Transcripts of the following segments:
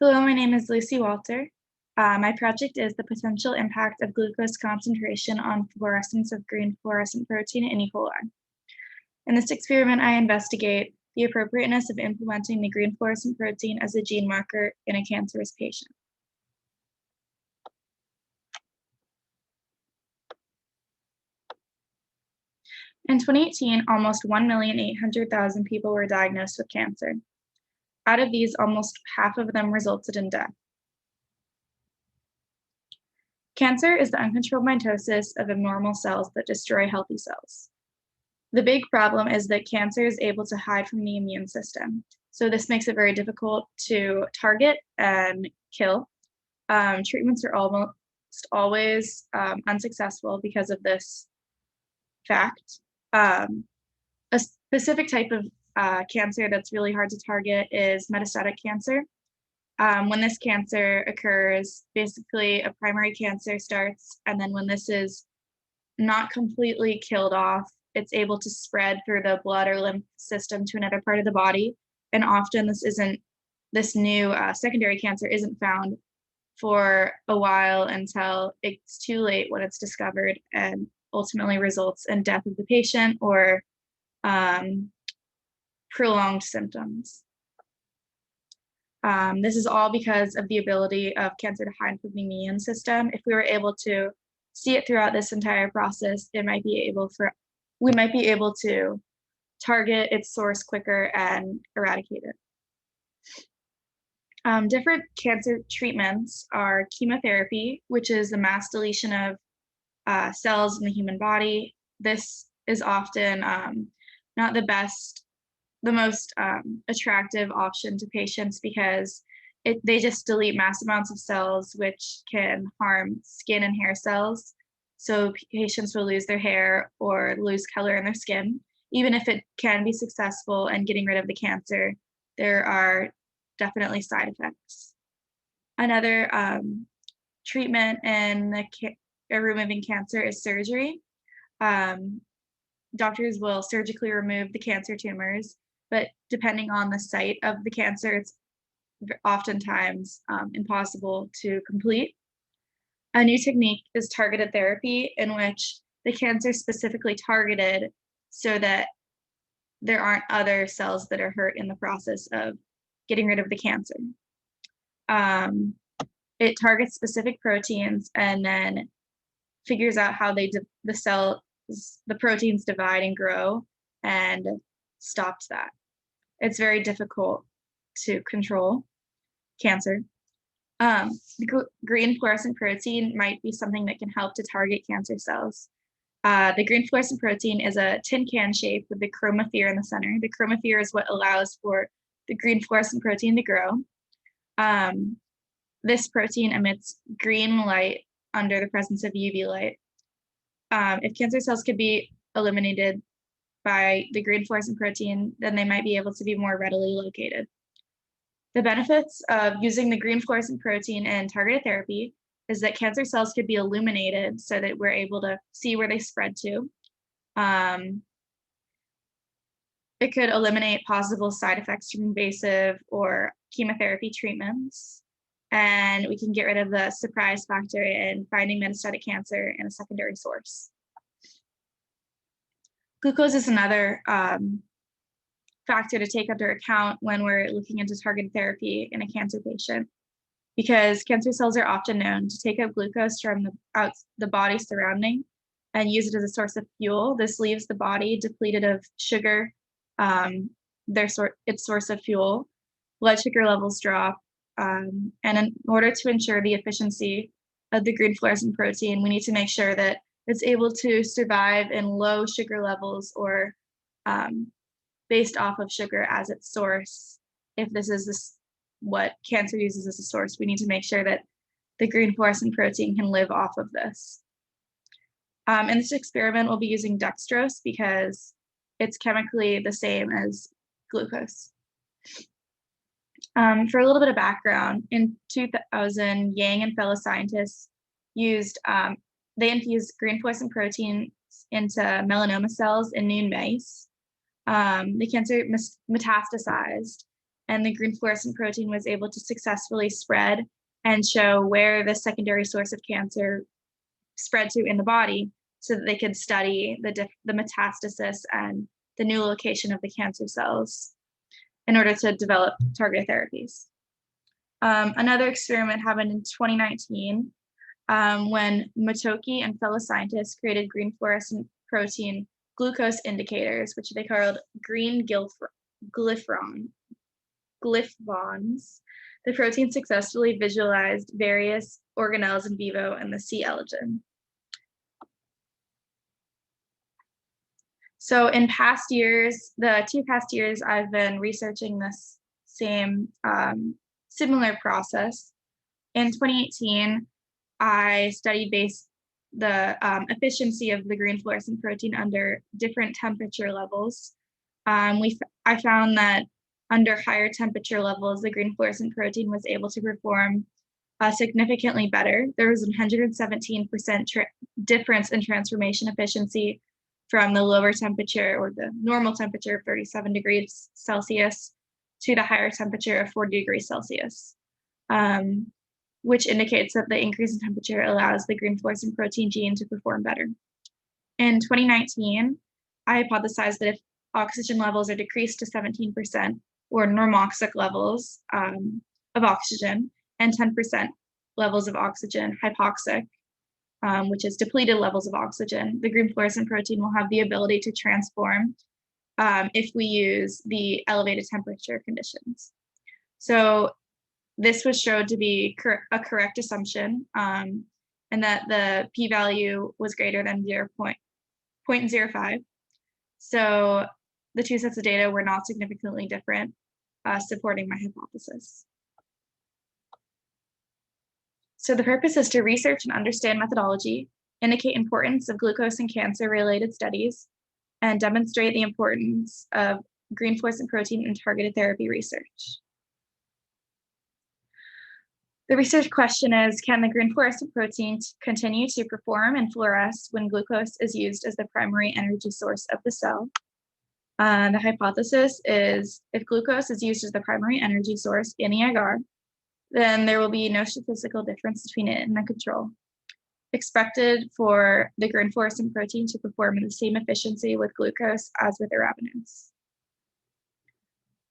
Hello, my name is Lucy Walter. My project is the potential impact of glucose concentration on fluorescence of green fluorescent protein in E. coli. In this experiment, I investigate the appropriateness of implementing the green fluorescent protein as a gene marker in a cancerous patient. In 2018, almost 1,800,000 people were diagnosed with cancer. Out of these, almost half of them resulted in death. Cancer is the uncontrolled mitosis of abnormal cells that destroy healthy cells. The big problem is that cancer is able to hide from the immune system. So this makes it very difficult to target and kill. Treatments are almost always unsuccessful because of this fact. A specific type of cancer that's really hard to target is metastatic cancer. When this cancer occurs, basically a primary cancer starts, and then when this is not completely killed off, it's able to spread through the blood or lymph system to another part of the body. And often this new secondary cancer isn't found for a while until it's too late when it's discovered and ultimately results in death of the patient or prolonged symptoms. This is all because of the ability of cancer to hide from the immune system. If we were able to see it throughout this entire process, we might be able to target its source quicker and eradicate it. Different cancer treatments are chemotherapy, which is the mass deletion of cells in the human body. This is often not the most attractive option to patients because they just delete mass amounts of cells, which can harm skin and hair cells. So patients will lose their hair or lose color in their skin. Even if it can be successful in getting rid of the cancer, there are definitely side effects. Another treatment in removing cancer is surgery. Doctors will surgically remove the cancer tumors, but depending on the site of the cancer, it's oftentimes impossible to complete. A new technique is targeted therapy, in which the cancer is specifically targeted so that there aren't other cells that are hurt in the process of getting rid of the cancer. It targets specific proteins and then figures out how the proteins divide and grow and stops that. It's very difficult to control cancer. The green fluorescent protein might be something that can help to target cancer cells. The green fluorescent protein is a tin can shape with the chromophore in the center. The chromophore is what allows for the green fluorescent protein to grow. This protein emits green light under the presence of UV light. If cancer cells could be eliminated by the green fluorescent protein, then they might be able to be more readily located. The benefits of using the green fluorescent protein in targeted therapy is that cancer cells could be illuminated so that we're able to see where they spread to. It could eliminate possible side effects from invasive or chemotherapy treatments, and we can get rid of the surprise factor in finding metastatic cancer in a secondary source. Glucose is another factor to take under account when we're looking into targeted therapy in a cancer patient, because cancer cells are often known to take up glucose from the body surrounding and use it as a source of fuel. This leaves the body depleted of sugar, its source of fuel. Blood sugar levels drop, and in order to ensure the efficiency of the green fluorescent protein, we need to make sure that it's able to survive in low sugar levels or based off of sugar as its source. If this is what cancer uses as a source, we need to make sure that the green fluorescent protein can live off of this. In this experiment, we'll be using dextrose because it's chemically the same as glucose. For a little bit of background, in 2000, Yang and fellow scientists they infused green fluorescent protein into melanoma cells in nude mice. The cancer metastasized, and the green fluorescent protein was able to successfully spread and show where the secondary source of cancer spread to in the body so that they could study the metastasis and the new location of the cancer cells in order to develop targeted therapies. Another experiment happened in 2019 when Motoki and fellow scientists created green fluorescent protein glucose indicators, which they called green glyphons. The protein successfully visualized various organelles in vivo in the C. elegans. So in past years, the 2 past years, I've been researching this same similar process. In 2018, I studied the efficiency of the green fluorescent protein under different temperature levels. I found that under higher temperature levels, the green fluorescent protein was able to perform significantly better. There was a 117% difference in transformation efficiency from the lower temperature or the normal temperature of 37 degrees Celsius to the higher temperature of 40 degrees Celsius, which indicates that the increase in temperature allows the green fluorescent protein gene to perform better. In 2019, I hypothesized that if oxygen levels are decreased to 17% or normoxic levels of oxygen and 10% levels of oxygen hypoxic, which is depleted levels of oxygen, the green fluorescent protein will have the ability to transform if we use the elevated temperature conditions. So this was showed to be a correct assumption, and that the p-value was greater than 0.05. So the 2 sets of data were not significantly different, supporting my hypothesis. So the purpose is to research and understand methodology, indicate importance of glucose and cancer-related studies, and demonstrate the importance of green fluorescent protein in targeted therapy research. The research question is, can the green fluorescent protein continue to perform and fluoresce when glucose is used as the primary energy source of the cell? The hypothesis is, if glucose is used as the primary energy source in the agar, then there will be no statistical difference between it and the control. Expected for the green fluorescent protein to perform in the same efficiency with glucose as with arabinose.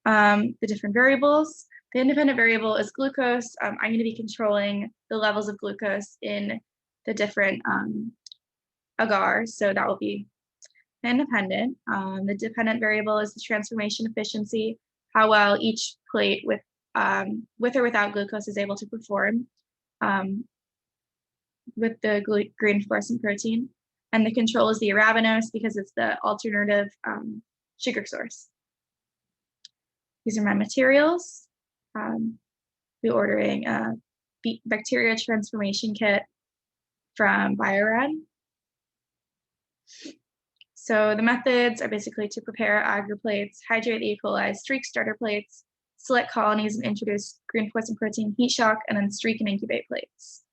The different variables. The independent variable is glucose. I'm going to be controlling the levels of glucose in the different agars, so that will be independent. The dependent variable is the transformation efficiency, how well each plate with or without glucose is able to perform with the green fluorescent protein. And the control is the arabinose because it's the alternative sugar source. These are my materials. We're ordering a bacteria transformation kit from Bio-Rad. So the methods are basically to prepare agar plates, hydrate the E. coli, streak starter plates, select colonies and introduce green fluorescent protein heat shock, and then streak and incubate plates.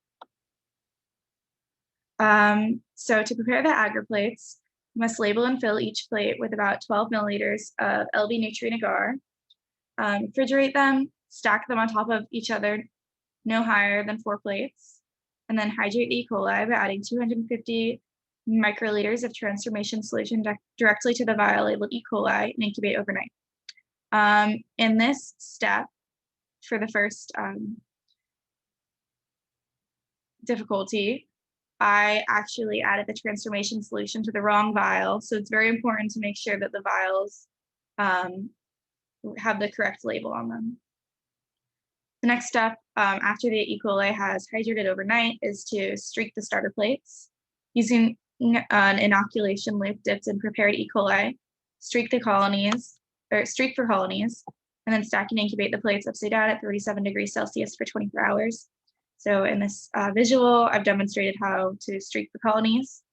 So to prepare the agar plates, you must label and fill each plate with about 12 milliliters of LB nutrient agar. Refrigerate them, stack them on top of each other, no higher than 4 plates, and then hydrate the E. coli by adding 250 microliters of transformation solution directly to the vial labeled E. coli and incubate overnight. In this step, for the first difficulty, I actually added the transformation solution to the wrong vial. So it's very important to make sure that the vials have the correct label on them. The next step after the E. coli has hydrated overnight is to streak the starter plates. Using an inoculation loop dipped in prepared E. coli, streak for colonies, and then stack and incubate the plates upside down at 37 degrees Celsius for 24 hours. So in this visual, I've demonstrated how to streak the colonies.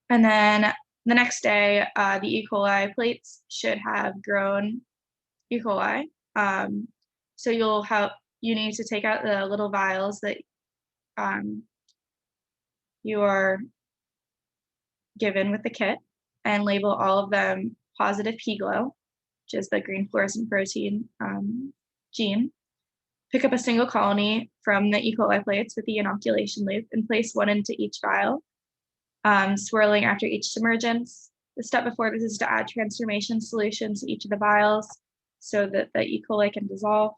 And then the next day, the E. coli plates should have grown E. coli. So you need to take out the little vials that you are given with the kit and label all of them positive P glow. which is the green fluorescent protein gene. Pick up a single colony from the E. coli plates with the inoculation loop and place one into each vial, swirling after each submergence. The step before this is to add transformation solution to each of the vials so that the E. coli can dissolve.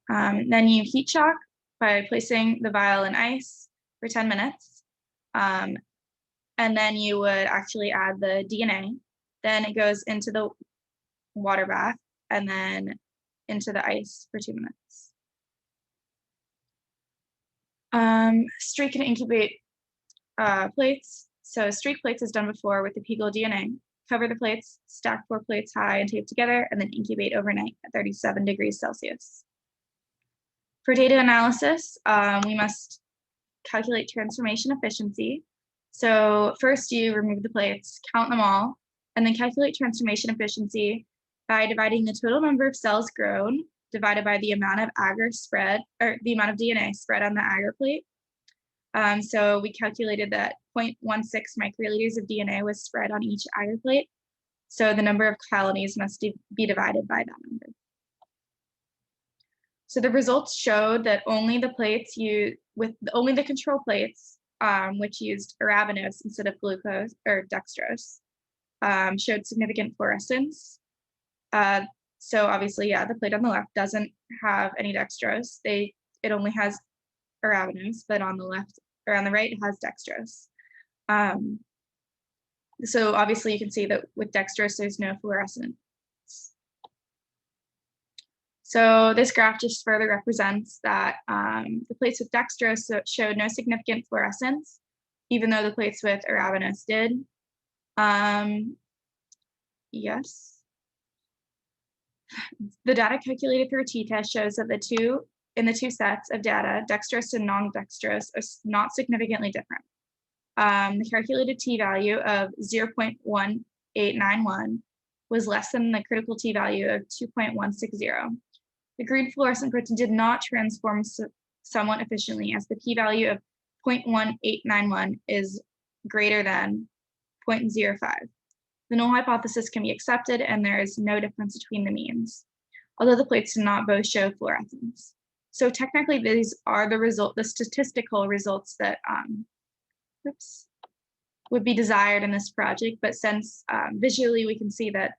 Then you heat shock by placing the vial in ice for 10 minutes. And then you would actually add the DNA. Then it goes into the water bath and then into the ice for 2 minutes. Streak and incubate plates. So streak plates is done before with the Pegel DNA. Cover the plates, stack 4 plates high and tape together, and then incubate overnight at 37 degrees Celsius. For data analysis, we must calculate transformation efficiency. So first you remove the plates, count them all, and then calculate transformation efficiency by dividing the total number of cells grown divided by the amount of agar spread, or the amount of DNA spread on the agar plate. So we calculated that 0.16 microliters of DNA was spread on each agar plate. So the number of colonies must be divided by that number. So the results showed that only the plates only the control plates, which used arabinose instead of glucose or dextrose, showed significant fluorescence. So obviously, yeah, the plate on the left doesn't have any dextrose. It only has arabinose, but on the left or on the right, it has dextrose. So obviously you can see that with dextrose, there's no fluorescence. So this graph just further represents that the plates with dextrose showed no significant fluorescence, even though the plates with arabinose did. Yes. The data calculated through a t-test shows that in the two sets of data, dextrose and non-dextrose are not significantly different. The calculated t-value of 0.1891 was less than the critical t-value of 2.160. The green fluorescent protein did not transform somewhat efficiently, as the p-value of 0.1891 is greater than 0.05. The null hypothesis can be accepted, and there is no difference between the means, although the plates do not both show fluorescence. So technically, these are the statistical results that would be desired in this project. But since visually we can see that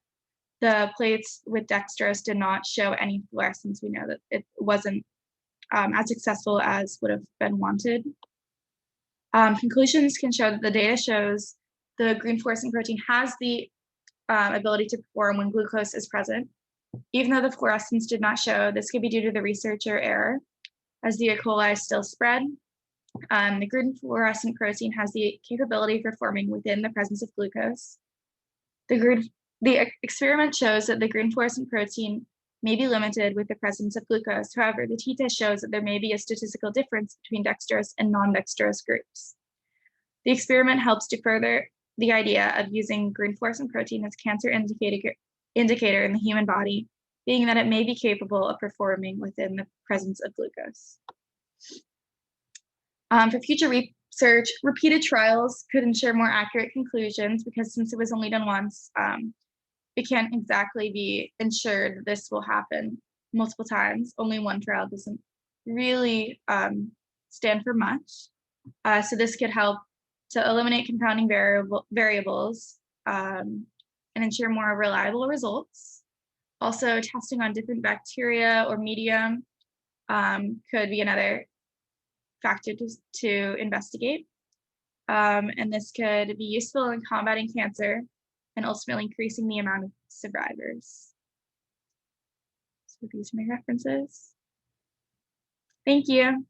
the plates with dextrose did not show any fluorescence, we know that it wasn't as successful as would have been wanted. Conclusions can show that the data shows the green fluorescent protein has the ability to perform when glucose is present. Even though the fluorescence did not show, this could be due to the researcher error, as the E. coli still spread. The green fluorescent protein has the capability of performing within the presence of glucose. The experiment shows that the green fluorescent protein may be limited with the presence of glucose. However, the t-test shows that there may be a statistical difference between dextrose and non-dextrose groups. The experiment helps to further the idea of using green fluorescent protein as cancer indicator in the human body, being that it may be capable of performing within the presence of glucose. For future research, repeated trials could ensure more accurate conclusions, because since it was only done once, it can't exactly be ensured that this will happen multiple times. Only one trial doesn't really stand for much. So this could help to eliminate confounding variables and ensure more reliable results. Also, testing on different bacteria or medium could be another factor to investigate. And this could be useful in combating cancer and ultimately increasing the amount of survivors. So these are my references. Thank you.